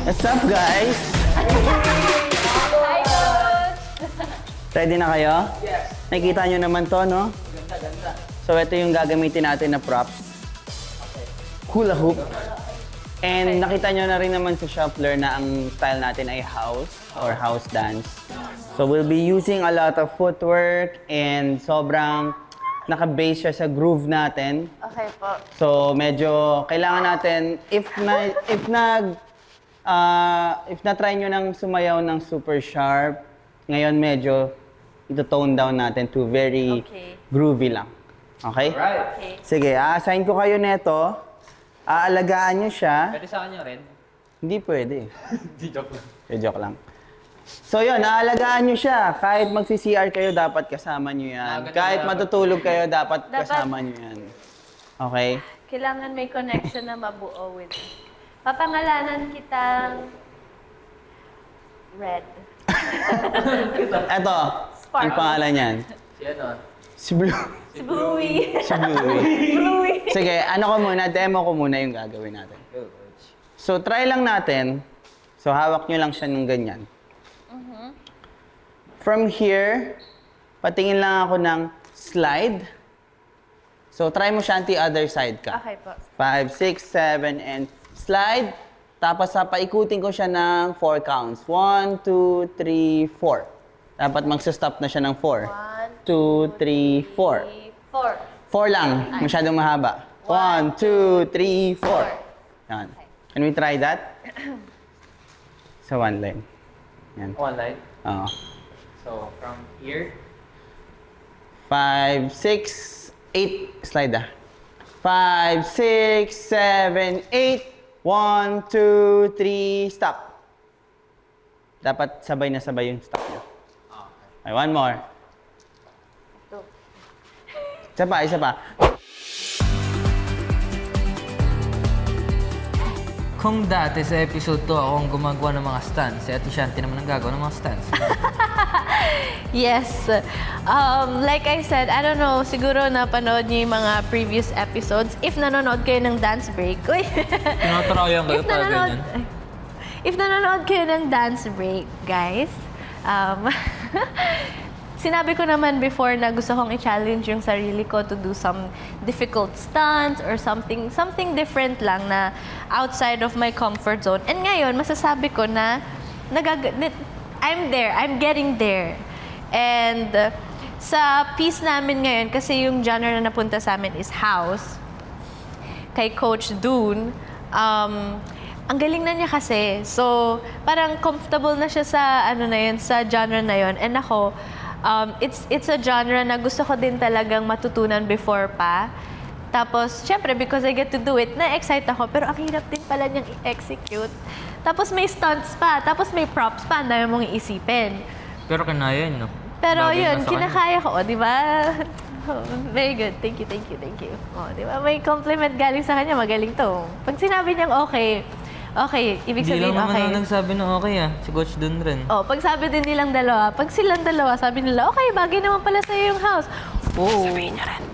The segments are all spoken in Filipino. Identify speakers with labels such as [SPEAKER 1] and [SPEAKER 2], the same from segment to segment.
[SPEAKER 1] What's up, guys?
[SPEAKER 2] Hi, Coach!
[SPEAKER 1] Ready na kayo?
[SPEAKER 3] Yes.
[SPEAKER 1] Nakikita nyo naman to, no?
[SPEAKER 3] Ganda, ganda.
[SPEAKER 1] So, ito yung gagamitin natin na props. Hula hoop. And nakita nyo na rin naman sa Shuffler na ang style natin ay house or house dance. So, we'll be using a lot of footwork and sobrang naka-base siya sa groove natin.
[SPEAKER 2] Okay po.
[SPEAKER 1] So, medyo kailangan natin, if na-try nyo nang sumayaw ng super sharp, ngayon medyo ito-tone down natin to very
[SPEAKER 2] Okay.
[SPEAKER 1] groovy lang. Okay?
[SPEAKER 3] Alright.
[SPEAKER 2] Okay.
[SPEAKER 1] Sige, a-assign ko kayo neto. Aalagaan nyo siya.
[SPEAKER 3] Pwede sa kanya rin?
[SPEAKER 1] Hindi pwede.
[SPEAKER 3] Di joke lang.
[SPEAKER 1] Joke lang. So yun, aalagaan nyo siya. Kahit magsi-CR kayo, dapat kasama nyo yan.
[SPEAKER 3] Ganun
[SPEAKER 1] Kahit
[SPEAKER 3] dapat.
[SPEAKER 1] matutulog kayo, dapat
[SPEAKER 2] Dapat.
[SPEAKER 1] kasama nyo yan. Okay?
[SPEAKER 2] Kailangan may connection na mabuo with papangalanan kitang Red.
[SPEAKER 1] Eto, ang pangalan niyan.
[SPEAKER 3] Si ano?
[SPEAKER 1] Si Blue.
[SPEAKER 2] Si Bluey.
[SPEAKER 1] Si Bluey.
[SPEAKER 2] Bluey.
[SPEAKER 1] Sige, ano ko muna, demo ko muna yung gagawin natin.
[SPEAKER 3] Go, coach.
[SPEAKER 1] So, try lang natin. So, hawak nyo lang siya ng ganyan. From here, patingin lang ako ng slide. So, try mo siya the other side ka.
[SPEAKER 2] Okay po.
[SPEAKER 1] 5, 6, 7, and slide. Tapos, paikutin ko siya ng 4 counts. 1, 2, 3, 4. Dapat magsa-stop na siya ng 4. 2, 3, 4.
[SPEAKER 2] 4.
[SPEAKER 1] 4 lang. Masyadong mahaba. 1, 2, 3, 4. Yan. Can we try that? Sa one line. Yan.
[SPEAKER 3] One line.
[SPEAKER 1] Oo.
[SPEAKER 3] So, from here.
[SPEAKER 1] 5, 6, 8. Slide ah. 5, 6, 7, 8. 1, 2, 3, stop. Dapat sabay na sabay yung stop nyo. Okay, one more. Isa pa, isa pa.
[SPEAKER 4] Kung dati sa episode 2 ako ang gumagawa ng mga stunts, si Ate Shanti naman ang gagawa ng mga stunts.
[SPEAKER 2] Yes. Like I said, I don't know, siguro napanood niyo yung mga previous episodes. If nanonood kayo ng dance break, uy!
[SPEAKER 4] Tinatarayan kayo para ganyan.
[SPEAKER 2] If nanonood kayo ng dance break, guys, sinabi ko naman before na gusto kong i-challenge yung sarili ko to do some difficult stunts or something different lang na outside of my comfort zone. And ngayon, masasabi ko na I'm there, I'm getting there. And sa piece namin ngayon, kasi yung genre na napunta sa amin is house, kay Coach Dune, ang galing na niya kasi. So, parang comfortable na siya sa sa genre na yun. And ako, it's a genre na gusto ko din talagang matutunan before pa. Tapos, syempre, because I get to do it, na-excite ako. Pero ang hirap din pala niyang i-execute. Tapos may stunts pa. Tapos may props pa. Ang dami mong iisipin.
[SPEAKER 4] Pero kanaya yun, no?
[SPEAKER 2] Pero
[SPEAKER 4] Bagay
[SPEAKER 2] yun,
[SPEAKER 4] na sa kanya.
[SPEAKER 2] kinakaya ko. Di ba? Oh, very good. Thank you, thank you, thank you. Oh, di ba? May compliment galing sa kanya. Magaling to. Pag sinabi niyang okay, ibig
[SPEAKER 4] Hindi
[SPEAKER 2] sabihin
[SPEAKER 4] lang naman
[SPEAKER 2] okay.
[SPEAKER 4] ako nagsabi ng okay Si Coach Dun rin.
[SPEAKER 2] Oh, pag sabi din nilang dalawa, pag silang dalawa, sabi nila, okay, bagay naman pala sa'yo yung house. Oh. Sabihin niya rin.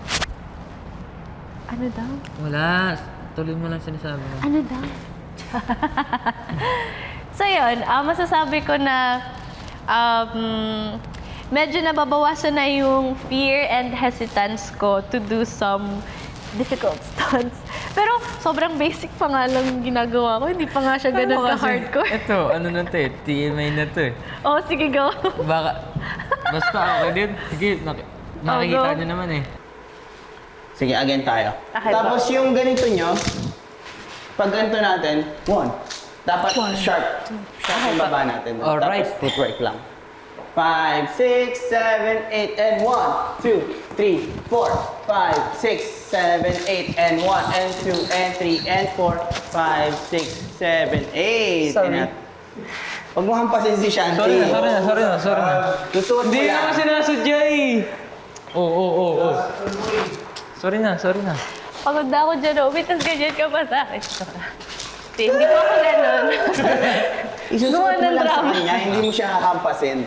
[SPEAKER 2] Ano daw?
[SPEAKER 4] Wala. Tuloy mo lang sinasabi mo.
[SPEAKER 2] Ano daw? So yun, masasabi ko na medyo nababawasan na yung fear and hesitance ko to do some difficult stunts. Pero sobrang basic pa nga lang ginagawa ko. Hindi pa nga siya ganun ka-hardcore.
[SPEAKER 4] Ito, ano na to eh. TMI na to eh.
[SPEAKER 2] Oh, sige, go.
[SPEAKER 4] Baka, basta okay din. Sige, nakikita
[SPEAKER 2] go.
[SPEAKER 4] niyo naman eh.
[SPEAKER 1] Sige, again tayo.
[SPEAKER 2] Okay,
[SPEAKER 1] Tapos yung ganito nyo, pag ganito natin, 1. Dapat sharp. Sharp yung baba natin.
[SPEAKER 4] Alright.
[SPEAKER 1] Tapos footwork lang. 5, 6, 7, 8, and 1, 2, 3, 4, 5, 6, 7, 8, and 1, and 2, and 3, and 4, 5, 6, 7, 8.
[SPEAKER 3] Sorry.
[SPEAKER 1] Huwag mo hampasin si Shanti.
[SPEAKER 4] Sorry na.
[SPEAKER 1] Tutuot mo
[SPEAKER 4] Hindi
[SPEAKER 1] yan.
[SPEAKER 4] naman sinasadya eh. Oo. Sorry na.
[SPEAKER 2] Pagod na ako dyan, Obi, tapos ganyan ka pa sa akin. Hindi po ako ganun.
[SPEAKER 1] Isusuot mo
[SPEAKER 2] ng
[SPEAKER 1] lang sa
[SPEAKER 2] drama.
[SPEAKER 1] kanya, hindi mo siya hahampasin.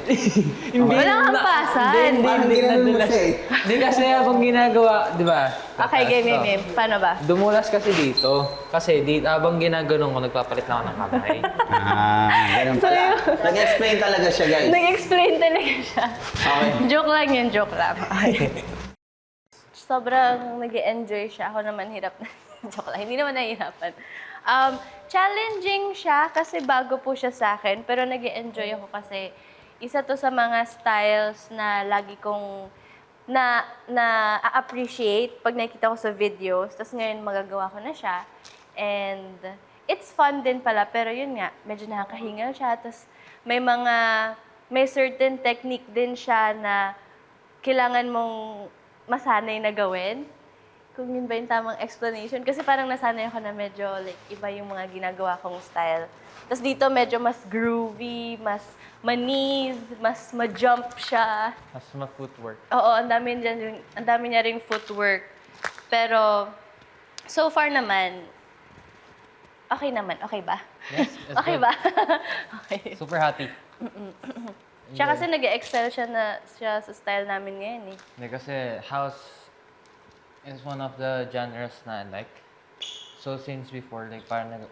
[SPEAKER 2] Walang hampasan.
[SPEAKER 1] Parang ginanon mo siya eh.
[SPEAKER 4] Hindi kasi habang ginagawa, di ba?
[SPEAKER 2] Okay, game. Paano ba?
[SPEAKER 4] Dumulas kasi dito. Kasi dito, habang ginaganon ko, nagpapalit lang ako ng kamay.
[SPEAKER 1] Ganun
[SPEAKER 2] So,
[SPEAKER 1] pala. Nag-explain talaga siya, guys.
[SPEAKER 2] Nag-explain talaga siya.
[SPEAKER 1] Okay.
[SPEAKER 2] Joke lang yun, joke lang. Sobrang nag-enjoy siya. Ako naman hirap na. Joke lang, hindi naman nahihirapan. Challenging siya kasi bago po siya sa akin. Pero nag-enjoy ako kasi isa to sa mga styles na lagi kong na-appreciate pag nakikita ko sa videos. Tapos ngayon magagawa ko na siya. And it's fun din pala. Pero yun nga, medyo nakakahingal siya. Tapos may certain technique din siya na kailangan mong masanay na gawin. Kung yun ba yung tamang explanation. Kasi parang nasanay ako na medyo like iba yung mga ginagawa kong style. Tapos dito medyo mas groovy, mas manis, mas ma-jump siya.
[SPEAKER 3] Mas ma-footwork.
[SPEAKER 2] Oo, ang dami niya ring footwork. Pero so far naman, okay naman. Okay ba?
[SPEAKER 3] Yes, it's
[SPEAKER 2] Okay
[SPEAKER 3] good.
[SPEAKER 2] ba? Okay.
[SPEAKER 3] Super happy.
[SPEAKER 2] Siya kasi nag-excel siya sa style namin ngayon eh.
[SPEAKER 3] Hindi kasi house is one of the genres na I like. So since before, like parang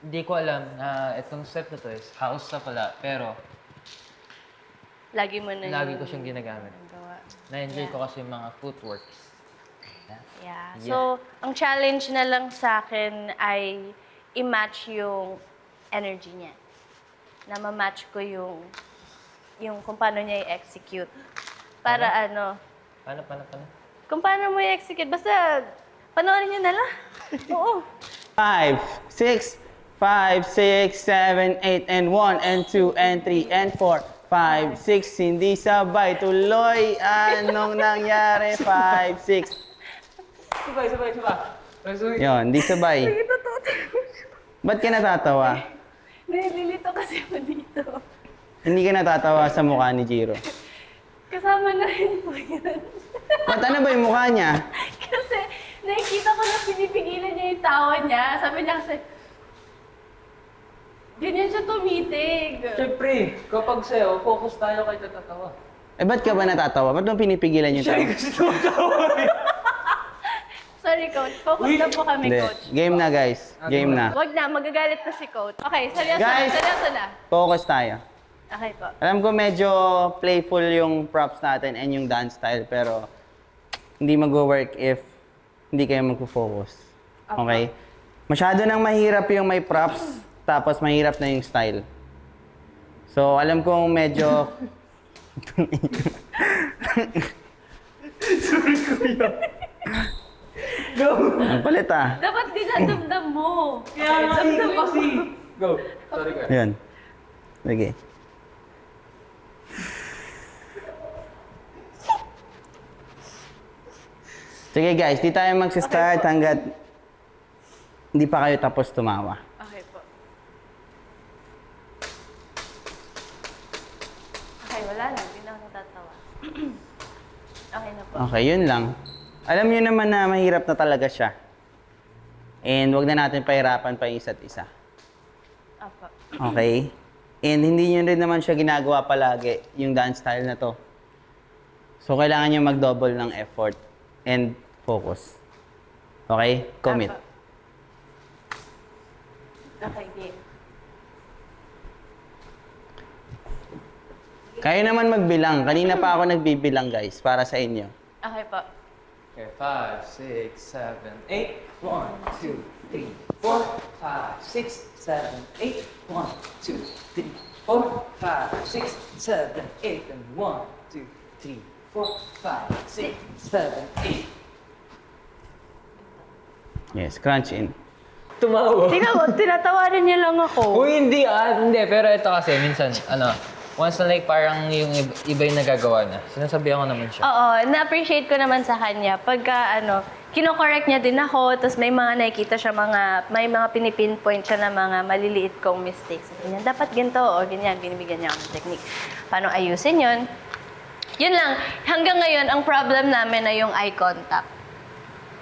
[SPEAKER 3] hindi ko alam na itong step na to is house na pala. Pero
[SPEAKER 2] Lagi mo na
[SPEAKER 3] lagi
[SPEAKER 2] yung
[SPEAKER 3] ko siyang ginagamit.
[SPEAKER 2] gawa.
[SPEAKER 3] Na-enjoy
[SPEAKER 2] Yeah.
[SPEAKER 3] ko kasi yung mga footworks.
[SPEAKER 2] Yeah. So, ang challenge na lang sa akin ay i-match yung energy niya. Na ma-match ko yung kung paano niya i-execute. Para ano,
[SPEAKER 3] Paano?
[SPEAKER 2] kung paano mo i-execute. Basta, panoorin niyo na lang. Oo.
[SPEAKER 1] 5, 6, 5, 6, 7, 8, and 1, and 2, and 3, and 4, 5, 6, hindi sabay, tuloy, anong nangyari, 5, 6.
[SPEAKER 3] Sabay.
[SPEAKER 1] Yun, hindi sabay. Ba't ka natatawa?
[SPEAKER 2] Nililito kasi ako dito.
[SPEAKER 1] Hindi ka natatawa sa mukha ni Jiro.
[SPEAKER 2] Kasama na rin po yun.
[SPEAKER 1] Ba't ano ba yung mukha niya?
[SPEAKER 2] Kasi nakikita ko na pinipigilan niya yung tawa niya. Sabi niya kasi, ganyan siya tumitig.
[SPEAKER 3] Siyempre, kapag sa'yo, focus tayo kay tatatawa.
[SPEAKER 1] Eh, ba't ka ba natatawa? Ba't mo pinipigilan yung tao?
[SPEAKER 3] Kasi tumatawa eh.
[SPEAKER 2] Sorry, Coach. Focus na po kami,
[SPEAKER 1] Hindi.
[SPEAKER 2] Coach.
[SPEAKER 1] Game na, guys. Game na.
[SPEAKER 2] Wag na, magagalit na si Coach. Okay, seryoso
[SPEAKER 1] Guys!
[SPEAKER 2] na, seryoso na.
[SPEAKER 1] Focus tayo.
[SPEAKER 2] Okay po.
[SPEAKER 1] Alam ko medyo playful yung props natin and yung dance style, pero hindi mag-work if hindi kayo magpo-focus. Okay? Masyado nang mahirap yung may props, tapos mahirap na yung style. So, alam kong medyo... Ang palit ah.
[SPEAKER 2] Dapat dinadamdam mo.
[SPEAKER 3] Kaya nga
[SPEAKER 2] Damdam mo.
[SPEAKER 3] kasi. Go. Sorry ko.
[SPEAKER 1] Ayan. Sige. Sige guys, di tayo mag-start hanggat hindi pa kayo tapos tumawa.
[SPEAKER 2] Okay po. Okay, wala na. Hindi na ako natatawa. Okay na po.
[SPEAKER 1] Okay, yun lang. Alam niyo naman na mahirap na talaga siya. And wag na natin pahirapan pa yung isa't isa.
[SPEAKER 2] Apo.
[SPEAKER 1] Okay? And hindi nyo rin naman siya ginagawa palagi, yung dance style na to. So, kailangan nyo mag-double ng effort and focus. Okay? Commit.
[SPEAKER 2] Apo. Okay, game.
[SPEAKER 1] Kayo naman magbilang. Kanina pa ako nagbibilang, guys, para sa inyo.
[SPEAKER 2] Okay po.
[SPEAKER 3] Okay, 5, 6, 7, 8. 1, 2, 3, 4, 5, 6, 7, 8. 1, 2, 3, 4, 5, 6, 7, 8. And 1, 2, 3, 4, 5, 6, 7, 8.
[SPEAKER 1] Yes, crunch in.
[SPEAKER 3] Tumawa.
[SPEAKER 2] Tingnan mo, tinatawarin niya lang ako.
[SPEAKER 3] Uy, hindi ah. Hindi, pero ito kasi minsan, once na like parang yung iba yung nagagawa na, sinasabihan ko naman siya.
[SPEAKER 2] Oo, na-appreciate ko naman sa kanya. Pagka kino-correct niya din ako, tapos may mga nakikita siya may mga pinipinpoint siya na mga maliliit kong mistakes. Ganyan, dapat ganito o ganyan, binibigyan niya ako ng technique. Paano ayusin yun? Yun lang, hanggang ngayon, ang problem namin na yung eye contact.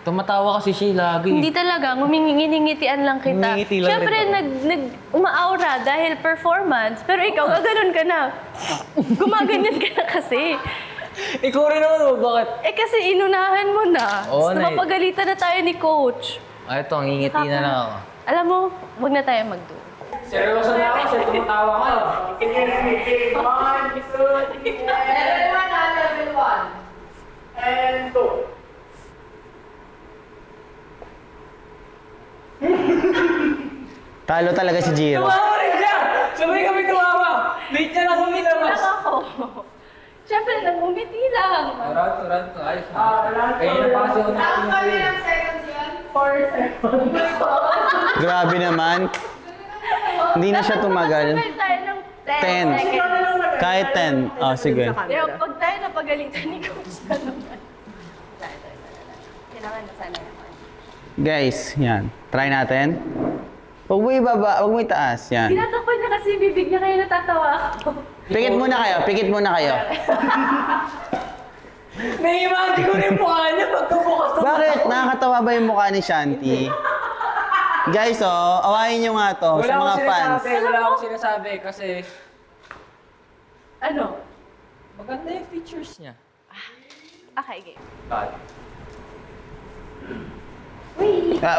[SPEAKER 4] Tumatawa kasi siya lagi.
[SPEAKER 2] Hindi talaga, ngumingiti-ngitian lang kita.
[SPEAKER 4] Ngumingiti lang
[SPEAKER 2] Siyempre, umaaura dahil performance. Pero ikaw, gaganon ka na. Gumaganyan ka na kasi.
[SPEAKER 4] Ikaw rin naman, bakit?
[SPEAKER 2] Eh kasi inunahan mo na.
[SPEAKER 4] Oo,
[SPEAKER 2] Tapos napapagalitan na tayo ni Coach.
[SPEAKER 4] Ito, ang ngingiti na lang ako.
[SPEAKER 2] Alam mo, wag na tayo mag-do.
[SPEAKER 3] Seryoso na ako, kasi tumatawa ka.
[SPEAKER 1] Talo talaga si Jiro.
[SPEAKER 3] Tumawa rin siya! Sabay kami tumawa! Late niya na humilabas!
[SPEAKER 2] Ako. Siyempre, nag-umiti lang.
[SPEAKER 3] Turad ko. Ayos na. Kaya na pa kasi ako nakikinig sa'yo.
[SPEAKER 1] Grabe naman. Hindi na siya tumagal.
[SPEAKER 2] Sabay tayo ng
[SPEAKER 1] 10.
[SPEAKER 2] 10 seconds.
[SPEAKER 1] Kahit 10. Oh, sige.
[SPEAKER 2] Pero pag tayo napagalitan ni Coach ka naman. Kailangan na sana naman.
[SPEAKER 1] Guys, yan. Try natin. Huwag mo ibaba, huwag mo itaas. Yan.
[SPEAKER 2] Tinatakpan niya kasi yung bibig niya kaya natatawa ako.
[SPEAKER 1] Pikit muna kayo, pikit muna kayo.
[SPEAKER 3] Nai-imagine ko rin yung mukha niya pagkabukas ko.
[SPEAKER 1] Bakit? Nakakatawa ba yung mukha ni Shanti? Guys, oh, awayin nyo nga to sa mga fans.
[SPEAKER 3] Wala akong sinasabi kasi
[SPEAKER 2] Ano?
[SPEAKER 3] maganda yung features niya.
[SPEAKER 2] Okay, game.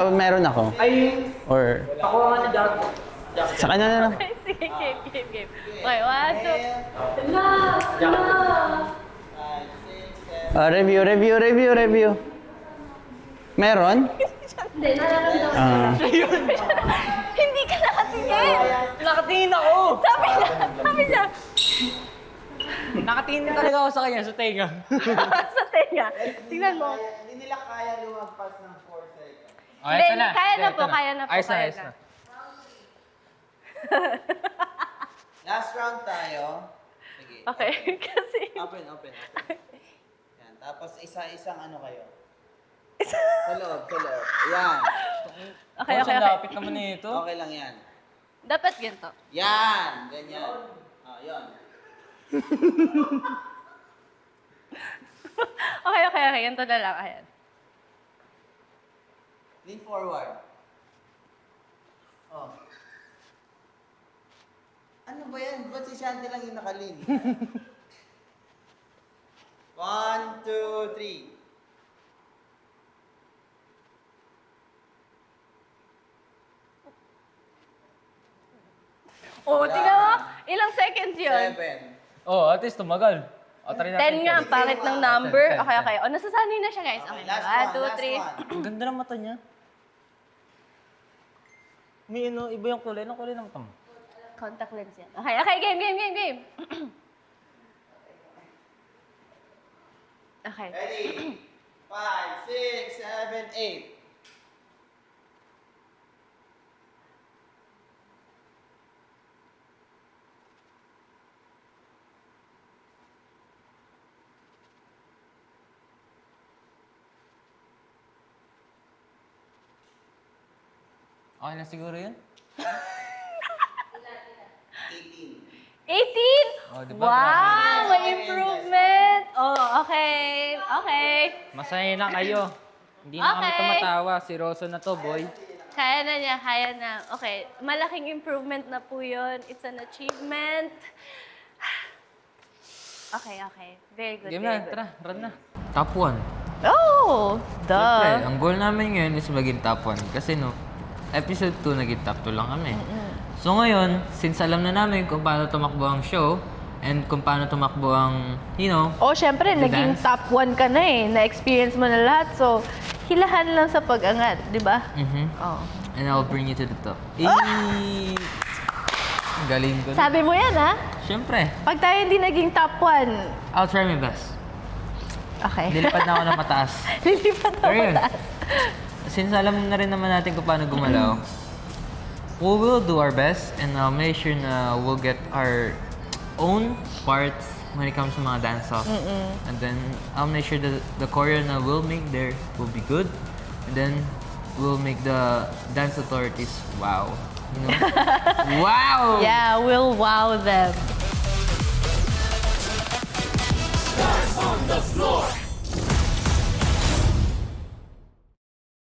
[SPEAKER 1] Meron ako.
[SPEAKER 3] Ay,
[SPEAKER 1] Or,
[SPEAKER 3] ako nga ni Doug.
[SPEAKER 1] sa kanya na lang.
[SPEAKER 2] Sige, game. Okay, 1, 2. La!
[SPEAKER 1] Review. Meron?
[SPEAKER 2] Hindi, nararamdaman. Hindi ka nakatingin.
[SPEAKER 3] Nakatingin ako!
[SPEAKER 2] Sabi niya.
[SPEAKER 3] Nakatingin talaga ako sa kanya, sa tenga.
[SPEAKER 2] Sa tenga. Tingnan mo.
[SPEAKER 1] Hindi nila kaya lumagpas ng 4 seconds.
[SPEAKER 2] Hindi, kaya na po.
[SPEAKER 3] Ayos na.
[SPEAKER 1] Last round tayo. Sige.
[SPEAKER 2] Okay, kasi...
[SPEAKER 1] Open. Yan. Tapos isa-isang ano kayo. Sa loob. Yan.
[SPEAKER 2] Okay.
[SPEAKER 3] Lapit naman nito.
[SPEAKER 1] Okay lang yan.
[SPEAKER 2] Dapat ganito.
[SPEAKER 1] Yan! Ganyan. Yan.
[SPEAKER 2] Okay. Ganito na lang. Ayan.
[SPEAKER 1] Lean forward. Oh. Ano ba yan? Ba't si Shanti lang yung nakalin? 1, 2, 3.
[SPEAKER 2] Tingnan mo. Ilang seconds yun?
[SPEAKER 1] 7.
[SPEAKER 3] Oh, at least tumagal. O, try
[SPEAKER 2] 10 nga, pangit ng number. Okay. O, nasasanay na siya, guys. Okay,
[SPEAKER 1] Last
[SPEAKER 2] 1, 2, 3.
[SPEAKER 3] Ang ganda ng mata niya. May iba yung kulay. Anong kulay ng mata mo?
[SPEAKER 2] Contact lens yan. Okay, game. Okay.
[SPEAKER 1] Ready? 5, 6, 7, 8.
[SPEAKER 3] Okay na siguro yun?
[SPEAKER 2] 18?
[SPEAKER 3] Oh, di ba?
[SPEAKER 2] Wow,
[SPEAKER 1] Grabe.
[SPEAKER 2] may improvement. Oh, okay.
[SPEAKER 3] Masaya na kayo. Hindi na kami
[SPEAKER 2] Okay.
[SPEAKER 3] tumatawa. Si Rosso na to, boy.
[SPEAKER 2] Kaya na. Okay, malaking improvement na po yun. It's an achievement. Okay. Very good.
[SPEAKER 3] Game
[SPEAKER 2] very
[SPEAKER 3] na,
[SPEAKER 2] good.
[SPEAKER 3] tara, run na. Top 1.
[SPEAKER 2] Oh,
[SPEAKER 3] Siyempre,
[SPEAKER 2] duh.
[SPEAKER 3] ang goal namin ngayon is maging top 1. Kasi episode 2 naging top 2 lang kami. So ngayon, since alam na namin kung paano tumakbo ang show, and kung paano tumakbo ang,
[SPEAKER 2] Oh, syempre,
[SPEAKER 3] The
[SPEAKER 2] naging
[SPEAKER 3] dance.
[SPEAKER 2] top 1 ka na eh. Na-experience mo na lahat. So, hilahan lang sa pag-angat, di ba? Oh.
[SPEAKER 3] And I'll bring you to the top. Galing ko.
[SPEAKER 2] Sabi mo yan, ha?
[SPEAKER 3] Siyempre,
[SPEAKER 2] Pag tayo hindi naging top 1,
[SPEAKER 3] I'll try my best.
[SPEAKER 2] okay.
[SPEAKER 3] Nilipad na ako ng mataas.
[SPEAKER 2] Lilipat na
[SPEAKER 3] Pero yun,
[SPEAKER 2] mataas.
[SPEAKER 3] since alam na rin naman natin kung paano gumalaw, we will do our best and make sure na we'll get our own parts when it comes to mga dance-off. And then, I'll make sure that the choreo na we'll make there will be good. And then, we'll make the dance authorities wow. You know? Wow!
[SPEAKER 2] Yeah, we'll wow them.
[SPEAKER 5] On the floor.